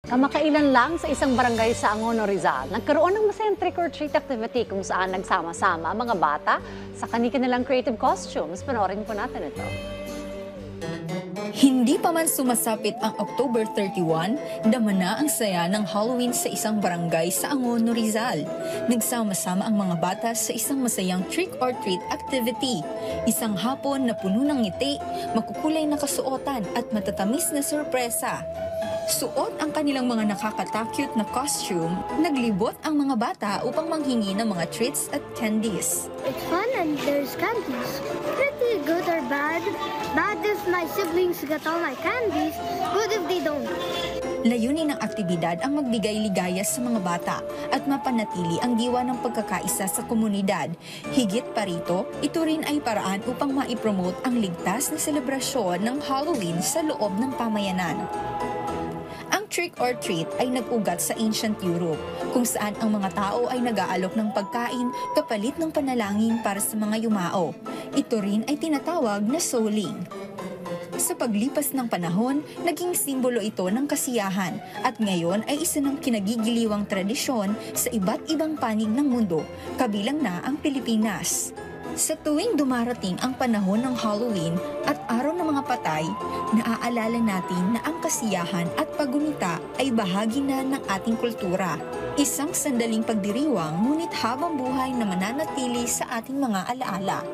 Kamakailan lang sa isang barangay sa Angono, Rizal, nagkaroon ng masayang trick-or-treat activity kung saan nagsama-sama mga bata sa kani-kanilang creative costumes. Panoorin po natin ito. Hindi pa man sumasapit ang October 31, dama na ang saya ng Halloween sa isang barangay sa Angono, Rizal. Nagsama-sama ang mga bata sa isang masayang trick-or-treat activity. Isang hapon na puno ng ngiti, makukulay na kasuotan at matatamis na sorpresa. Suot ang kanilang mga nakakatakyut na costume, naglibot ang mga bata upang manghingi ng mga treats at candies. It's fun and there's candies. Pretty good or bad. Bad if my siblings get all my candies. Good if they don't. Layunin ng aktibidad ang magbigay ligaya sa mga bata at mapanatili ang diwa ng pagkakaisa sa komunidad. Higit pa rito, ito rin ay paraan upang maipromote ang ligtas na selebrasyon ng Halloween sa loob ng pamayanan. Ang trick or treat ay nag-ugat sa ancient Europe, kung saan ang mga tao ay nag-aalok ng pagkain kapalit ng panalangin para sa mga yumao. Ito rin ay tinatawag na souling. Sa paglipas ng panahon, naging simbolo ito ng kasiyahan at ngayon ay isa ng kinagigiliwang tradisyon sa iba't ibang panig ng mundo, kabilang na ang Pilipinas. Sa tuwing dumarating ang panahon ng Halloween at Araw ng mga Patay, naaalala natin na ang kasiyahan at paggunita ay bahagi na ng ating kultura. Isang sandaling pagdiriwang ngunit habang buhay na mananatili sa ating mga alaala.